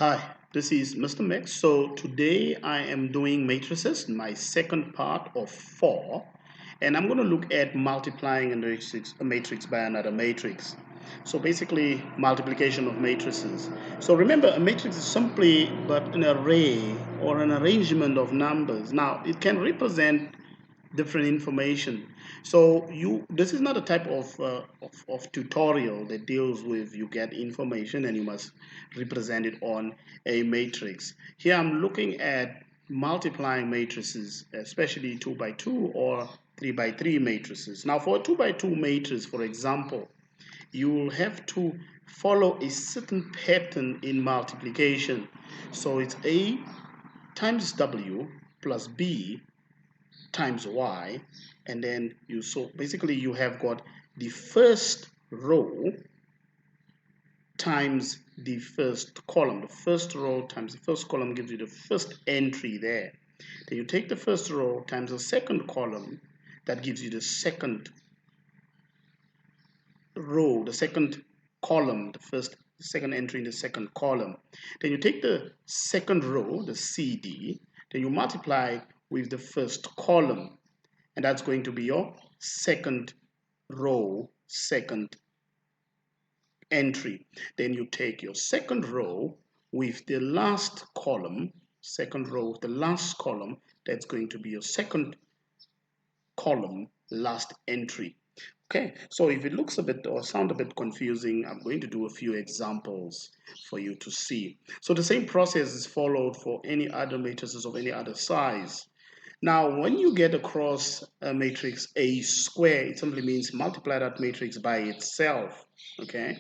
Hi, this is Mr. Mix. So today I am doing matrices, my second part of 4, and I'm going to look at multiplying a matrix by another matrix. So basically multiplication of matrices. So remember, a matrix is simply but an array or an arrangement of numbers. Now it can represent different information. So this is not a type of tutorial that deals with you get information and you must represent it on a matrix. Here I'm looking at multiplying matrices, especially 2 by 2 or 3 by 3 matrices. Now for a 2 by 2 matrix, for example, you will have to follow a certain pattern in multiplication. So it's A times W plus B times y, and then so basically you have got the first row times the first column. The first row times the first column gives you the first entry there. Then you take the first row times the second column, that gives you the second row, the second column, the second entry in the second column. Then you take the second row, the CD, then you multiply with the first column, and that's going to be your second row, second entry. Then you take your second row with the last column, second row with the last column, that's going to be your second column, last entry. Okay, so if it looks a bit or sound a bit confusing, I'm going to do a few examples for you to see. So the same process is followed for any other matrices of any other size. Now, when you get across a matrix A square, it simply means multiply that matrix by itself, okay?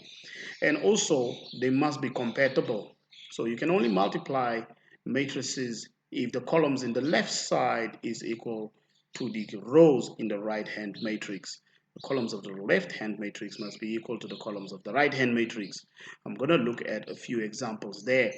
And also, they must be compatible. So you can only multiply matrices if the columns in the left side is equal to the rows in the right-hand matrix. The columns of the left-hand matrix must be equal to the columns of the right-hand matrix. I'm going to look at a few examples there.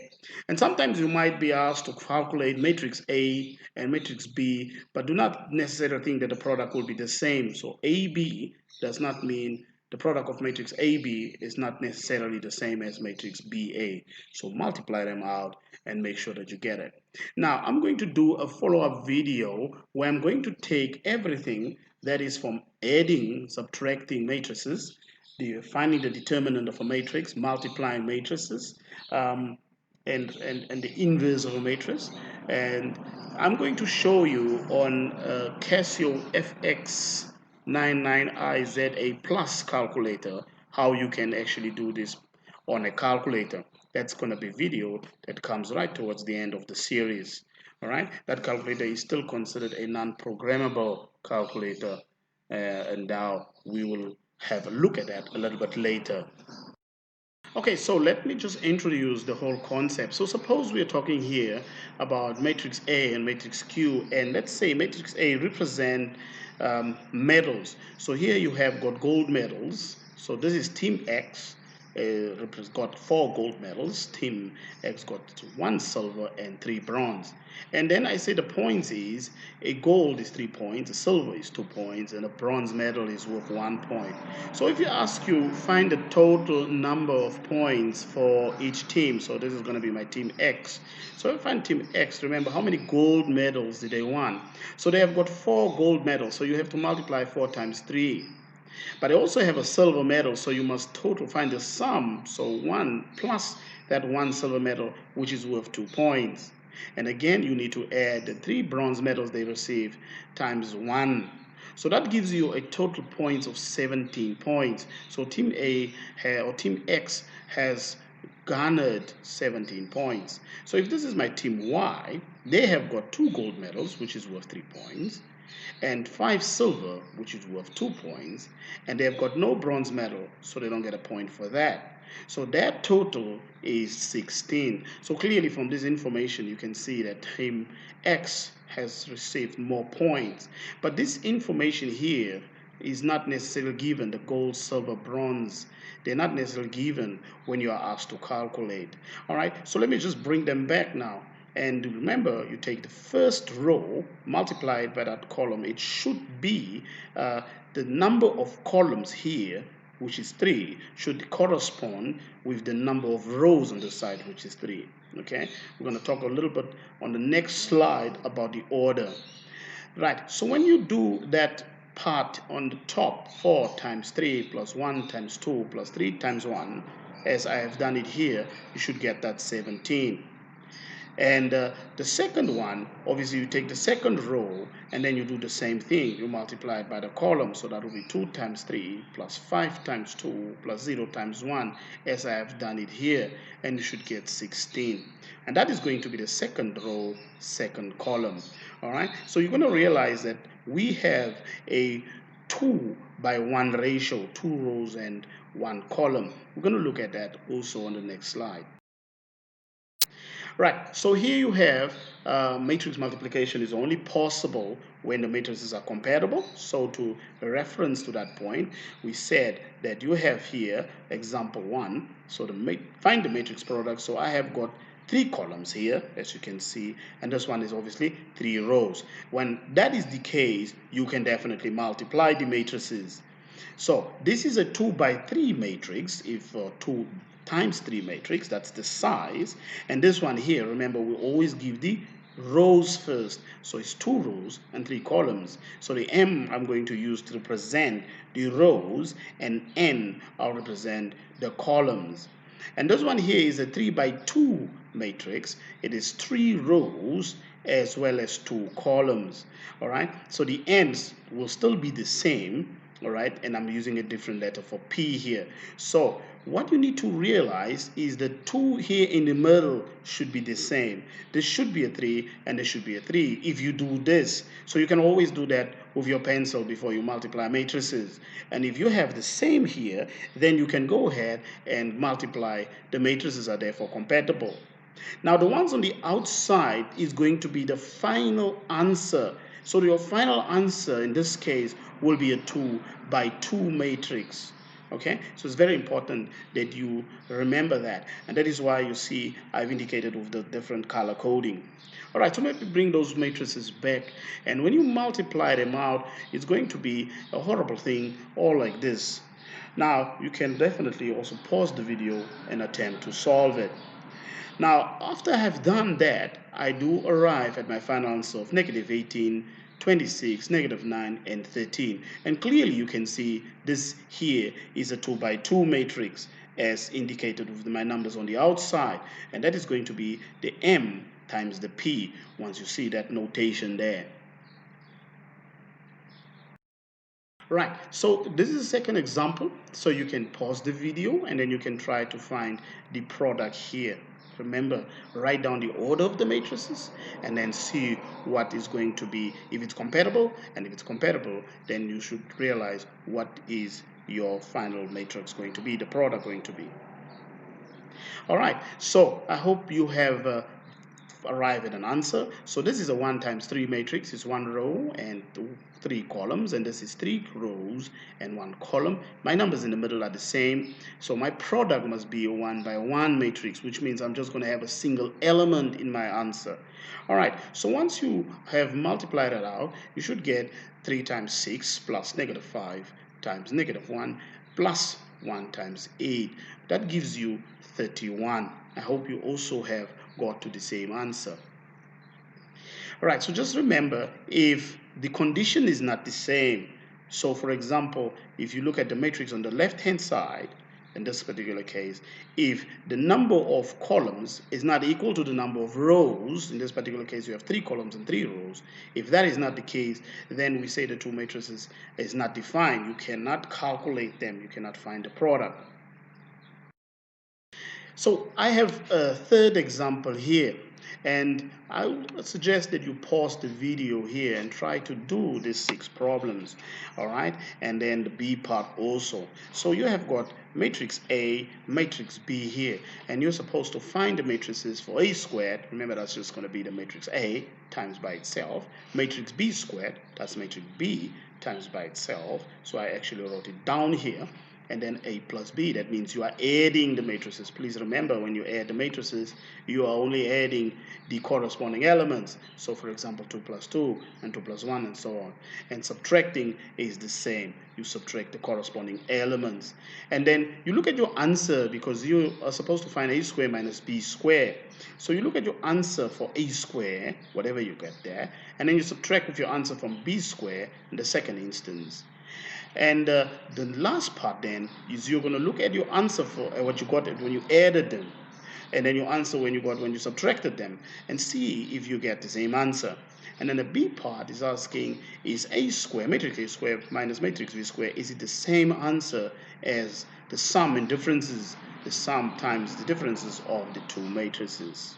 And sometimes you might be asked to calculate matrix A and matrix B, but do not necessarily think that the product will be the same. So AB does not mean the product of matrix AB is not necessarily the same as matrix BA. So multiply them out and make sure that you get it. Now, I'm going to do a follow-up video where I'm going to take everything that is from adding, subtracting matrices, finding the determinant of a matrix, multiplying matrices, and the inverse of a matrix. And I'm going to show you on Casio FX99IZA Plus calculator how you can actually do this on a calculator. That's going to be video that comes right towards the end of the series. All right, that calculator is still considered a non-programmable calculator, and now we will have a look at that a little bit later. Okay, so let me just introduce the whole concept. So suppose we're talking here about matrix A and matrix Q, and let's say matrix A represent medals. So here you have got gold medals. So this is team X, got 4 gold medals. Team X got 1 silver and 3 bronze. And then I say the points is a gold is 3 points, a silver is 2 points, and a bronze medal is worth 1 point. So if you ask you find the total number of points for each team, so this is going to be my team X. So if I find team X, remember how many gold medals did they won? So they have got 4 gold medals, so you have to multiply 4 times 3. But they also have a silver medal, so you must total find the sum. So 1 plus that 1 silver medal, which is worth 2 points. And again, you need to add the 3 bronze medals they received times 1. So that gives you a total points of 17 points. So team A or team X has garnered 17 points. So if this is my team Y, they have got 2 gold medals, which is worth 3 points, and 5 silver, which is worth 2 points, and they've got no bronze medal, so they don't get a point for that. So that total is 16. So clearly from this information, you can see that team X has received more points. But this information here is not necessarily given, the gold, silver, bronze. They're not necessarily given when you are asked to calculate. All right, so let me just bring them back now. And remember, you take the first row, multiply it by that column. It should be the number of columns here which is 3, should correspond with the number of rows on the side, which is 3. Okay, we're going to talk a little bit on the next slide about the order. Right, so when you do that part on the top, 4 times 3 plus 1 times 2 plus 3 times 1, as I have done it here, you should get that 17. And the second one, obviously you take the second row and then you do the same thing. You multiply it by the column, so that will be 2 times 3 plus 5 times 2 plus 0 times 1, as I have done it here, and you should get 16. And that is going to be the second row, second column. All right, so you're going to realize that we have a 2 by 1 ratio, 2 rows and 1 column. We're going to look at that also on the next slide. Right, so here you have matrix multiplication is only possible when the matrices are compatible. So to reference to that point, we said that you have here example 1. So to find the matrix product, so I have got 3 columns here, as you can see, and this one is obviously 3 rows. When that is the case, you can definitely multiply the matrices. So this is a 2 by 3 matrix. If 2 times 3 matrix, that's the size. And this one here, remember, we always give the rows first. So it's 2 rows and 3 columns. So the M I'm going to use to represent the rows, and N I'll represent the columns. And this one here is a 3 by 2 matrix. It is 3 rows as well as 2 columns. All right, so the ends will still be the same. All right, and I'm using a different letter for P here. So what you need to realize is the 2 here in the middle should be the same. This should be a 3 and this should be a 3 if you do this. So you can always do that with your pencil before you multiply matrices. And if you have the same here, then you can go ahead and multiply. The matrices are therefore compatible. Now the ones on the outside is going to be the final answer. So your final answer in this case will be a 2 by 2 matrix. Okay, so it's very important that you remember that, and that is why you see I've indicated with the different color coding. All right, so let me bring those matrices back, and when you multiply them out, it's going to be a horrible thing, all like this. Now you can definitely also pause the video and attempt to solve it. Now, after I have done that, I do arrive at my final answer of negative 18, 26, negative 9, and 13. And clearly you can see this here is a 2 by 2 matrix as indicated with my numbers on the outside. And that is going to be the M times the P once you see that notation there. Right, so this is the second example. So you can pause the video and then you can try to find the product here. Remember, write down the order of the matrices and then see what is going to be, if it's compatible, and if it's compatible, then you should realize what is your final matrix going to be, the product going to be. All right, so I hope you have arrive at an answer. So this is a 1 times 3 matrix. It's 1 row and 3 columns, and this is 3 rows and 1 column. My numbers in the middle are the same, so my product must be a 1 by 1 matrix, which means I'm just going to have a single element in my answer. All right, so once you have multiplied it out, you should get 3 times 6 plus negative 5 times negative 1 plus 1 times 8. That gives you 31. I hope you also have got to the same answer. All right, so just remember, if the condition is not the same, so for example, if you look at the matrix on the left-hand side, in this particular case, if the number of columns is not equal to the number of rows, in this particular case you have 3 columns and 3 rows, if that is not the case, then we say the 2 matrices is not defined. You cannot calculate them, you cannot find the product. So I have a third example here, and I would suggest that you pause the video here and try to do these 6 problems, all right, and then the B part also. So you have got matrix A, matrix B here, and you're supposed to find the matrices for A squared. Remember, that's just going to be the matrix A times by itself, matrix B squared, that's matrix B times by itself. So I actually wrote it down here. and then A plus B. That means you are adding the matrices. Please remember, when you add the matrices, you are only adding the corresponding elements. So for example, 2 plus 2 and 2 plus 1 and so on. And subtracting is the same. You subtract the corresponding elements. And then you look at your answer, because you are supposed to find A square minus B square. So you look at your answer for A square, whatever you get there, and then you subtract with your answer from B square in the second instance. And the last part then is you're going to look at your answer for what you got when you added them, and then your answer when you subtracted them, and see if you get the same answer. And then the B part is asking, is A square, matrix A square minus matrix B square, is it the same answer as the sum in differences, the sum times the differences of the two matrices?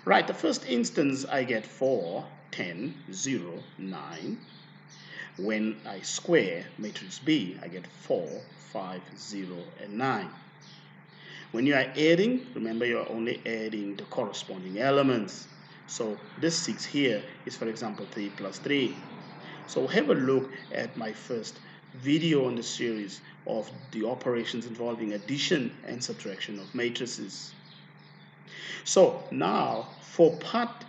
Right, the first instance I get 4, 10, 0, 9. When I square matrix B, I get 4, 5, 0, and 9. When you are adding, remember you are only adding the corresponding elements. So this 6 here is, for example, 3 plus 3. So have a look at my first video on the series of the operations involving addition and subtraction of matrices. So now for part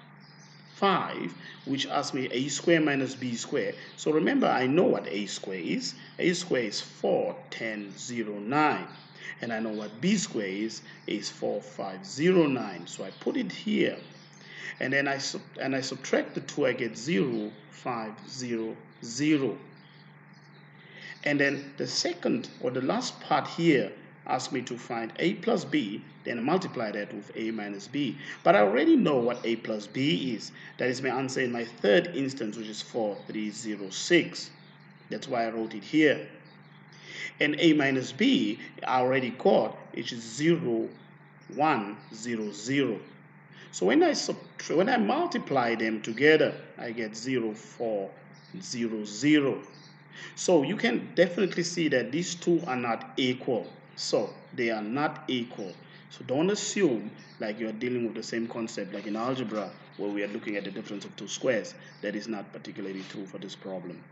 5, which asks me A square minus B square. So remember, I know what A square is. A square is 4, 10, 0, 9. And I know what B square is 4, 5, 0, 9. So I put it here. And then I subtract the 2, I get 0, 5, 0, 0. And then the second or the last part here asks me to find A plus B, then I multiply that with A minus B. But I already know what A plus B is. That is my answer in my third instance, which is 4, 3, 0, 6. That's why I wrote it here. And A minus B, I already got, which is 0, 1, 0, 0. So when I multiply them together, I get 0, 4, 0, 0. So you can definitely see that these two are not equal. So they are not equal. So don't assume like you are dealing with the same concept like in algebra where we are looking at the difference of two squares. That is not particularly true for this problem.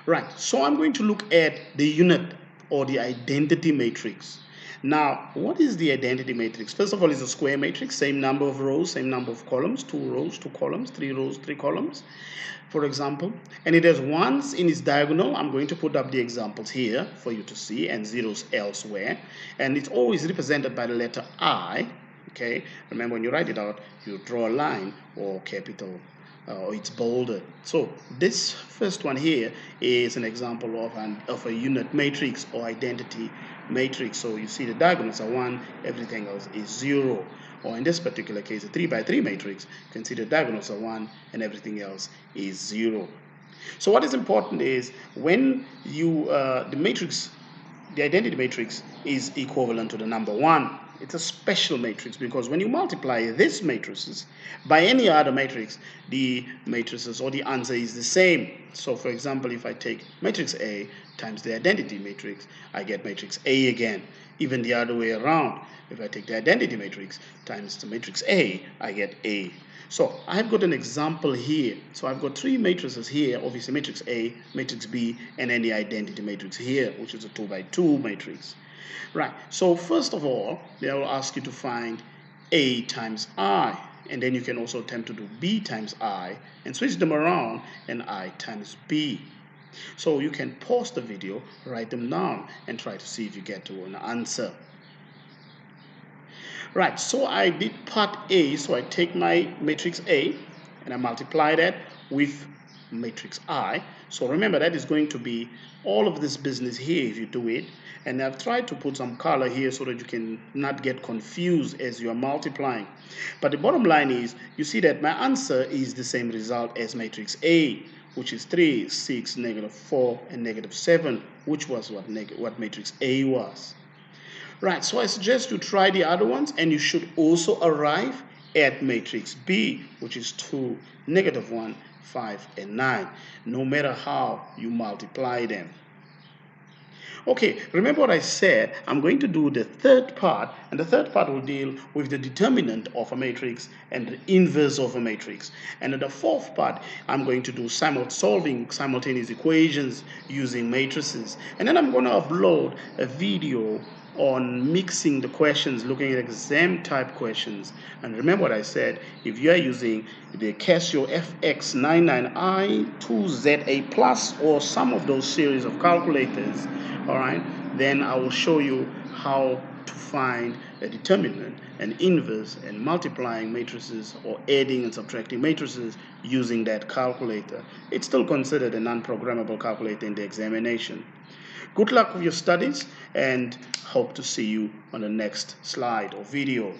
Right, so I'm going to look at the unit or the identity matrix. Now, what is the identity matrix? First of all, it's a square matrix, same number of rows, same number of columns, 2 rows, 2 columns, 3 rows, 3 columns, for example. And it has ones in its diagonal. I'm going to put up the examples here for you to see, and zeros elsewhere. And it's always represented by the letter I, okay? Remember, when you write it out, you draw a line or capital or it's bolded. So this first one here is an example of a unit matrix or identity matrix. So you see the diagonals are 1, everything else is 0. Or in this particular case, a 3 by 3 matrix, you can see the diagonals are 1 and everything else is 0. So what is important is when you the identity matrix is equivalent to the number 1. It's a special matrix because when you multiply these matrices by any other matrix, the matrices or the answer is the same. So for example, if I take matrix A times the identity matrix, I get matrix A again. Even the other way around, if I take the identity matrix times the matrix A, I get A. So I've got an example here. So I've got 3 matrices here, obviously matrix A, matrix B, and then the identity matrix here, which is a 2 by 2 matrix. Right, so first of all, they will ask you to find A times I, and then you can also attempt to do B times I, and switch them around, and I times B. So you can pause the video, write them down, and try to see if you get to an answer. Right, so I did part A, so I take my matrix A, and I multiply that with matrix I. So remember, that is going to be all of this business here if you do it. And I've tried to put some color here so that you can not get confused as you are multiplying. But the bottom line is, you see that my answer is the same result as matrix A, which is 3, 6, -4, and -7, which was what matrix A was. Right, so I suggest you try the other ones, and you should also arrive at matrix B, which is 2, -1, 5, and 9, no matter how you multiply them. Okay, remember what I said? I'm going to do the third part, and the third part will deal with the determinant of a matrix and the inverse of a matrix. And in the fourth part, I'm going to do solving simultaneous equations using matrices. And then I'm going to upload a video on mixing the questions, looking at exam type questions. And remember what I said, if you are using the Casio FX99i2ZA Plus or some of those series of calculators, all right, then I will show you how to find a determinant, an inverse, and multiplying matrices or adding and subtracting matrices using that calculator. It's still considered a non-programmable calculator in the examination. Good luck with your studies and hope to see you on the next slide or video.